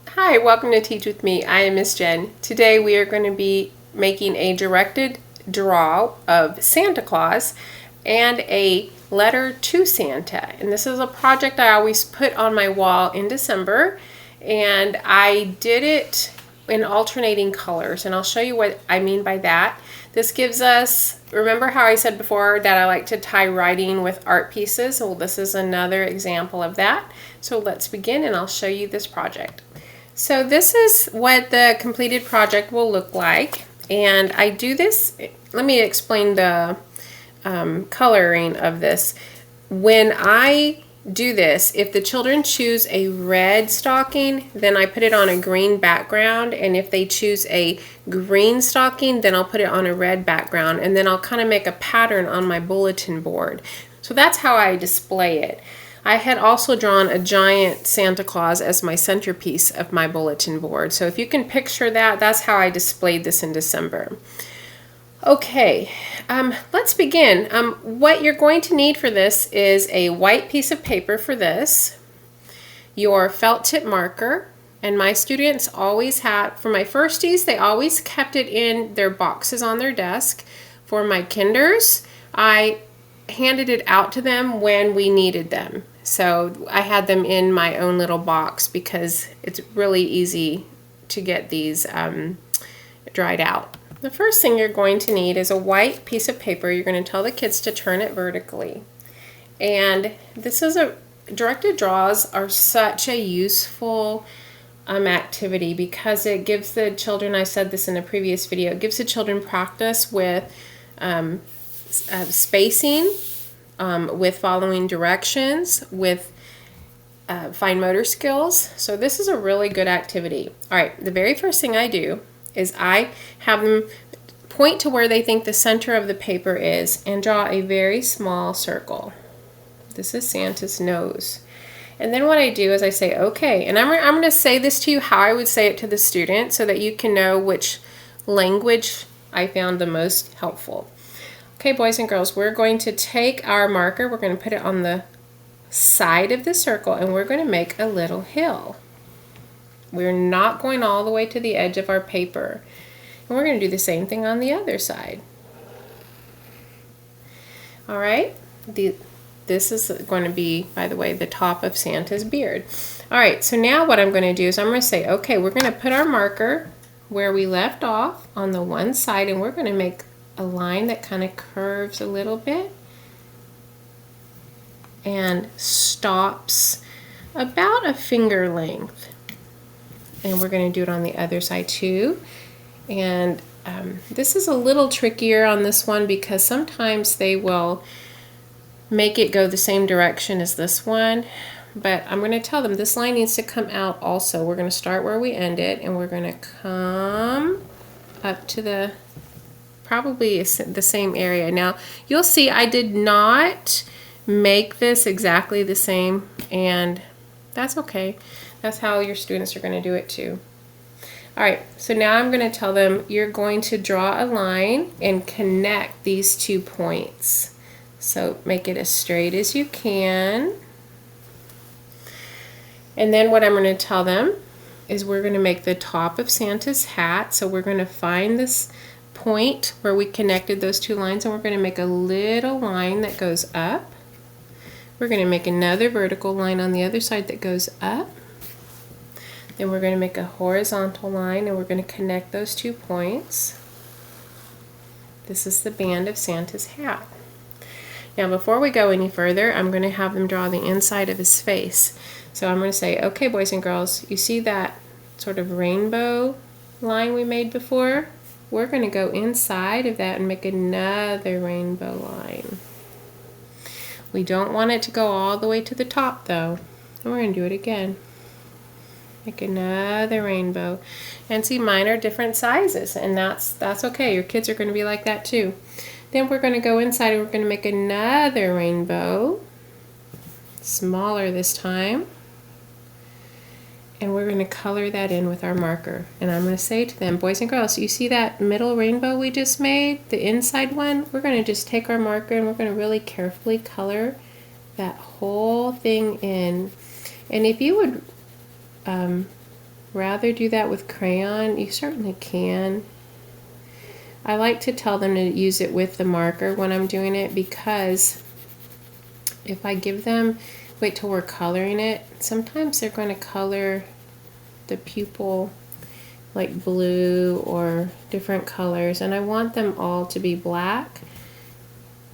Hi, welcome to Teach with Me. I am Miss Jen. Today we are going to be making a directed draw of Santa Claus and a letter to Santa. And this is a project I always put on my wall in December, and I did it in alternating colors, and I'll show you what I mean by that. This gives us, remember how I said before that I like to tie writing with art pieces? Well, this is another example of that. So let's begin and I'll show you this project. So this is what the completed project will look like, and I do this, let me explain the coloring of this. When I do this, if the children choose a red stocking, then I put it on a green background, and if they choose a green stocking, then I'll put it on a red background, and then I'll kind of make a pattern on my bulletin board. So that's how I display it. I had also drawn a giant Santa Claus as my centerpiece of my bulletin board. So if you can picture that, that's how I displayed this in December. Okay, let's begin. What you're going to need for this is a white piece of paper for this, your felt tip marker, and my students always had, for my firsties, they always kept it in their boxes on their desk. For my kinders, I handed it out to them when we needed them. So I had them in my own little box because it's really easy to get these dried out. The first thing you're going to need is a white piece of paper. You're going to tell the kids to turn it vertically. And this is directed draws are such a useful activity because it gives the children, I said this in a previous video, it gives the children practice with spacing, with following directions, with fine motor skills. So this is a really good activity. All right, the very first thing I do is I have them point to where they think the center of the paper is and draw a very small circle. This is Santa's nose. And then what I do is I say, okay, and I'm going to say this to you how I would say it to the student so that you can know which language I found the most helpful. Okay, boys and girls, we're going to take our marker, we're going to put it on the side of the circle, and we're going to make a little hill. We're not going all the way to the edge of our paper. And we're going to do the same thing on the other side. All right, this is going to be, by the way, the top of Santa's beard. All right, so now what I'm going to do is I'm going to say, okay, we're going to put our marker where we left off on the one side, and we're going to make a line that kind of curves a little bit and stops about a finger length. And we're going to do it on the other side too. And this is a little trickier on this one because sometimes they will make it go the same direction as this one. But I'm going to tell them this line needs to come out also. We're going to start where we ended, and we're going to come up to the probably the same area. Now you'll see I did not make this exactly the same, and that's okay. That's how your students are going to do it too. All right, so now I'm going to tell them you're going to draw a line and connect these 2 points. So make it as straight as you can. And then what I'm going to tell them is we're going to make the top of Santa's hat. So we're going to find this point where we connected those 2 lines, and we're going to make a little line that goes up. We're going to make another vertical line on the other side that goes up. Then we're going to make a horizontal line, and we're going to connect those 2 points. This is the band of Santa's hat. Now before we go any further, I'm going to have them draw the inside of his face. So I'm going to say, okay, boys and girls, you see that sort of rainbow line we made before? We're going to go inside of that and make another rainbow line. We don't want it to go all the way to the top though. And we're going to do it again. Make another rainbow. And see, mine are different sizes, and that's okay. Your kids are going to be like that too. Then we're going to go inside and we're going to make another rainbow. Smaller this time. And we're going to color that in with our marker. And I'm going to say to them, boys and girls, you see that middle rainbow we just made, the inside one? We're going to just take our marker and we're going to really carefully color that whole thing in. And if you would rather do that with crayon, you certainly can. I like to tell them to use it with the marker when I'm doing it, because if I give them, wait till we're coloring it, sometimes they're going to color the pupil like blue or different colors, and I want them all to be black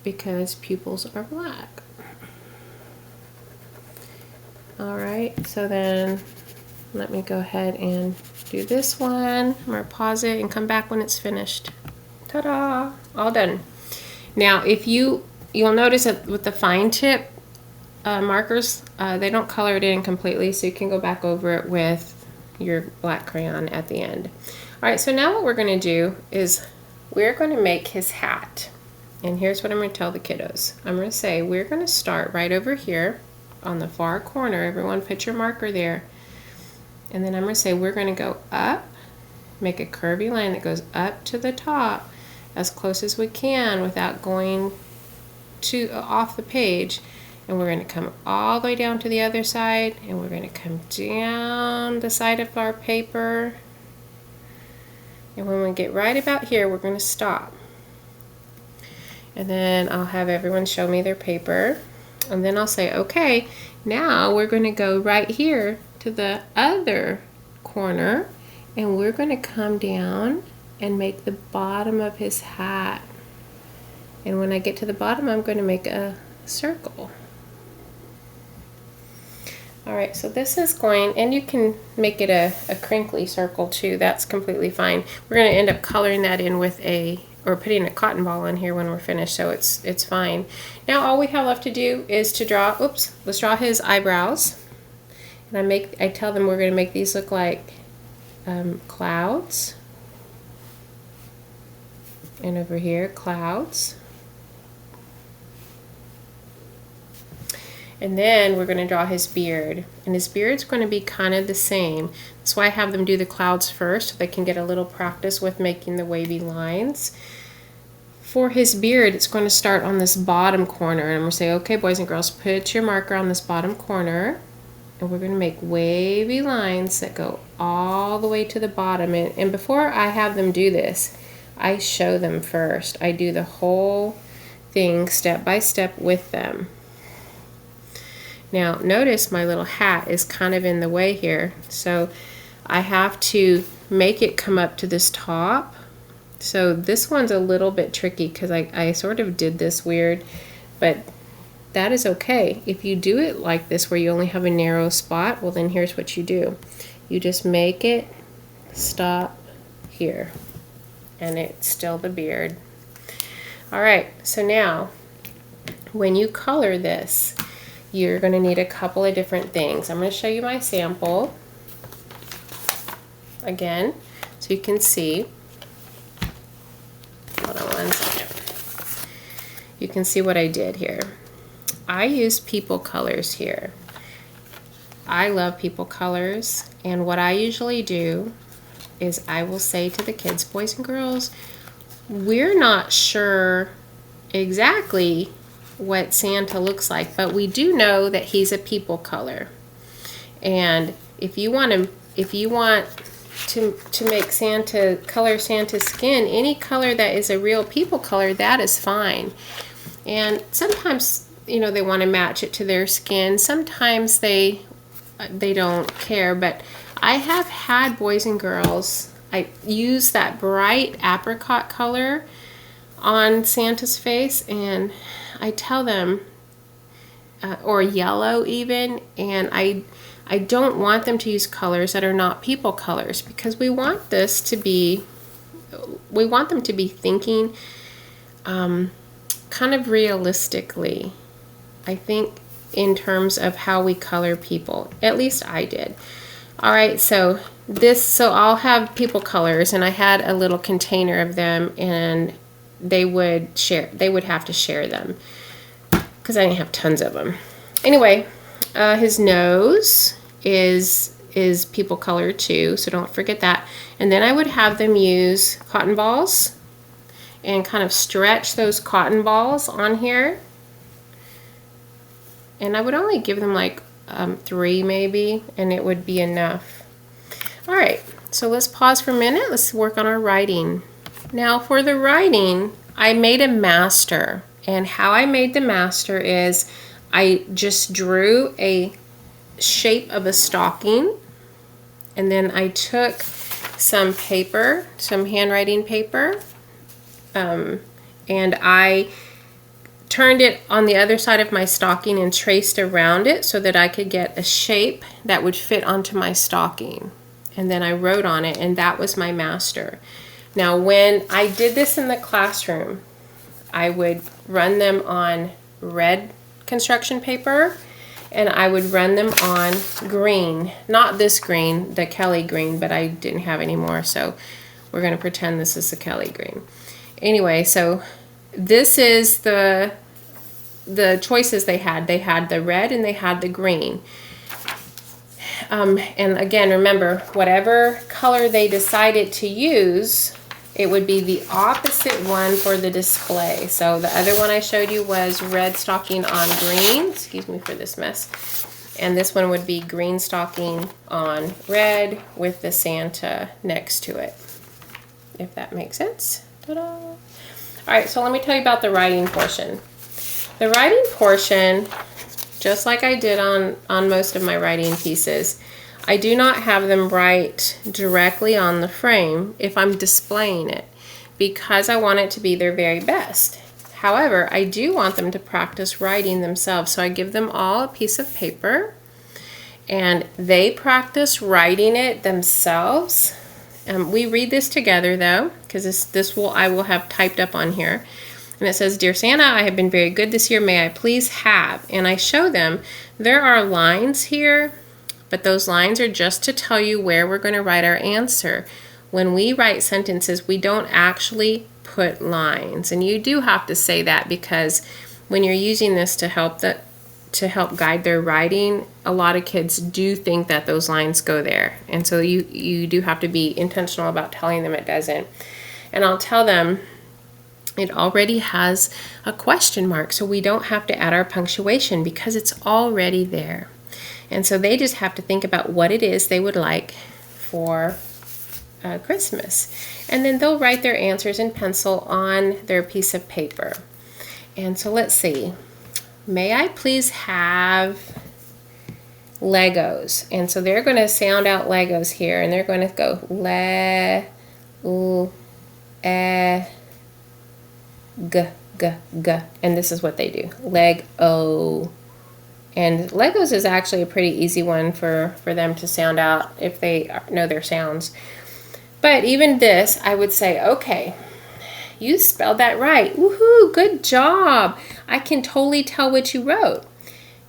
because pupils are black. Alright, so then let me go ahead and do this one. I'm going to pause it and come back when it's finished. Ta-da! All done. Now you'll notice that with the fine tip markers, they don't color it in completely, so you can go back over it with your black crayon at the end. Alright, so now what we're going to do is we're going to make his hat. And here's what I'm going to tell the kiddos. I'm going to say we're going to start right over here on the far corner. Everyone put your marker there. And then I'm going to say we're going to go up, make a curvy line that goes up to the top as close as we can without going off the page. And we're going to come all the way down to the other side, and we're going to come down the side of our paper. And when we get right about here, we're going to stop. And then I'll have everyone show me their paper. And then I'll say, okay, now we're going to go right here to the other corner, and we're going to come down and make the bottom of his hat. And when I get to the bottom, I'm going to make a circle. Alright, so this is going, and you can make it a crinkly circle too, that's completely fine. We're going to end up coloring that in with or putting a cotton ball in here when we're finished, so it's fine. Now all we have left to do is to draw, let's draw his eyebrows. And I tell them we're going to make these look like clouds. And over here, clouds. And then we're going to draw his beard. And his beard's going to be kind of the same. That's why I have them do the clouds first, so they can get a little practice with making the wavy lines. For his beard, it's going to start on this bottom corner. And I'm going to say, okay, boys and girls, put your marker on this bottom corner. And we're going to make wavy lines that go all the way to the bottom. And before I have them do this, I show them first. I do the whole thing step by step with them. Now notice my little hat is kind of in the way here, so I have to make it come up to this top. So this one's a little bit tricky because I sort of did this weird, but that is okay. If you do it like this where you only have a narrow spot, well then here's what you do. You just make it stop here, and it's still the beard. Alright, so now when you color this, you're going to need a couple of different things. I'm going to show you my sample again so you can see. Hold on one second. You can see what I did here. I used people colors here. I love people colors, and what I usually do is I will say to the kids, boys and girls, we're not sure exactly what Santa looks like, but we do know that he's a people color. And if you want to make Santa color Santa's skin any color that is a real people color, that is fine. And sometimes, you know, they want to match it to their skin. Sometimes they don't care, but I have had boys and girls, I use that bright apricot color on Santa's face, and I tell them, or yellow even, and I don't want them to use colors that are not people colors, because we want them to be thinking kind of realistically, I think, in terms of how we color people. At least I did. Alright, so I'll have people colors, and I had a little container of them, and they would have to share them because I didn't have tons of them. Anyway, his nose is people color too, so don't forget that. And then I would have them use cotton balls and kind of stretch those cotton balls on here. And I would only give them like 3 maybe, and it would be enough. All So let's pause for a minute. Let's work on our writing. Now for the writing, I made a master. And how I made the master is I just drew a shape of a stocking, and then I took some paper, some handwriting paper, and I turned it on the other side of my stocking and traced around it so that I could get a shape that would fit onto my stocking. And then I wrote on it, and that was my master. Now when I did this in the classroom, I would run them on red construction paper, and I would run them on green. Not this green, the Kelly green, but I didn't have any more, so we're going to pretend this is the Kelly green. Anyway, so this is the choices they had. They had the red and they had the green. And again, remember, whatever color they decided to use, it would be the opposite one for the display. So the other one I showed you was red stocking on green. Excuse me for this mess. And this one would be green stocking on red with the Santa next to it, if that makes sense. Ta-da! All right, so let me tell you about the writing portion. The writing portion, just like I did on most of my writing pieces, I do not have them write directly on the frame if I'm displaying it, because I want it to be their very best. However, I do want them to practice writing themselves, so I give them all a piece of paper and they practice writing it themselves. We read this together though, because I will have typed up on here. And it says, "Dear Santa, I have been very good this year. May I please have?" And I show them there are lines here, but those lines are just to tell you where we're going to write our answer. When we write sentences, we don't actually put lines. And you do have to say that, because when you're using this to help guide their writing, a lot of kids do think that those lines go there. And so you do have to be intentional about telling them it doesn't. And I'll tell them it already has a question mark, so we don't have to add our punctuation because it's already there. And so they just have to think about what it is they would like for Christmas. And then they'll write their answers in pencil on their piece of paper. And so let's see. May I please have Legos? And so they're going to sound out Legos here, and they're going to go g, g, g. And this is what they do. Leg-o. And Legos is actually a pretty easy one for them to sound out if they know their sounds. But even this, I would say, okay, you spelled that right. Woohoo, good job. I can totally tell what you wrote.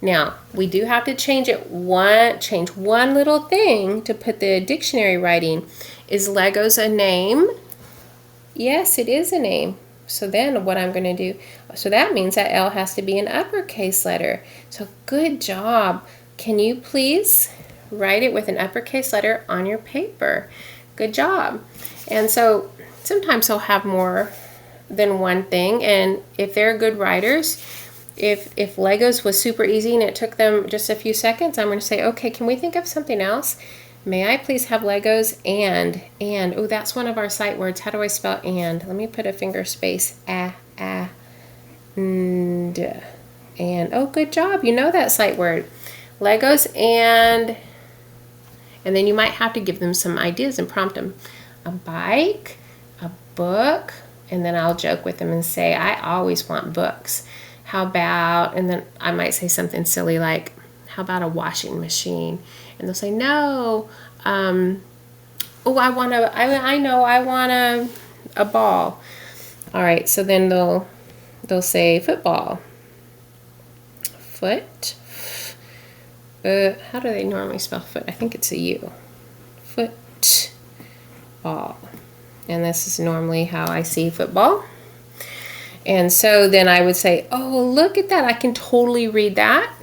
Now, we do have to change one little thing to put the dictionary writing. Is Legos a name? Yes, it is a name. So then what I'm going to do, so that means that L has to be an uppercase letter. So good job. Can you please write it with an uppercase letter on your paper? Good job. And so sometimes they'll have more than one thing, and if they're good writers, if Legos was super easy and it took them just a few seconds, I'm going to say, okay, can we think of something else? May I please have Legos and, oh, that's one of our sight words. How do I spell and? Let me put a finger space, and, oh, good job, you know that sight word. Legos and then you might have to give them some ideas and prompt them. A bike, a book, and then I'll joke with them and say, I always want books. How about, and then I might say something silly like, how about a washing machine? And they'll say, no, oh, I want a ball. All right, so then they'll say football. Foot. How do they normally spell foot? I think it's a U. Football. And this is normally how I see football. And so then I would say, oh, look at that. I can totally read that.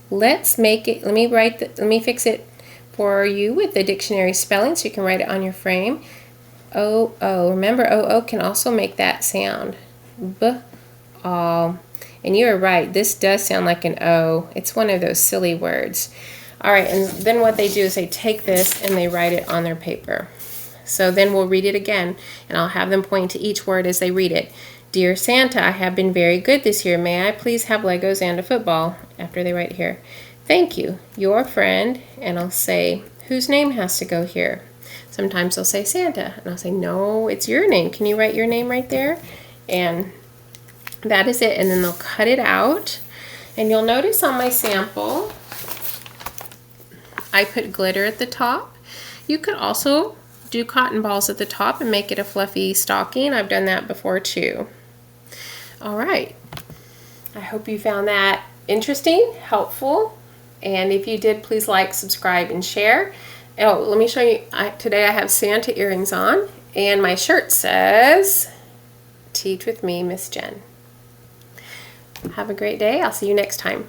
Let's make it, let me fix it for you with the dictionary spelling so you can write it on your frame. O-O. Remember, O-O can also make that sound. B-all. And you are right, this does sound like an O. It's one of those silly words. All right, and then what they do is they take this and they write it on their paper. So then we'll read it again, and I'll have them point to each word as they read it. Dear Santa, I have been very good this year. May I please have Legos and a football? After they write here. Thank you, your friend. And I'll say, whose name has to go here? Sometimes they'll say Santa, and I'll say, no, it's your name. Can you write your name right there? And that is it, and then they'll cut it out. And you'll notice on my sample, I put glitter at the top. You could also do cotton balls at the top and make it a fluffy stocking. I've done that before too. All right, I hope you found that interesting, helpful, and if you did, please like, subscribe, and share. Oh, let me show you, today I have Santa earrings on, and my shirt says, Teach with me, Miss Jen. Have a great day. I'll see you next time.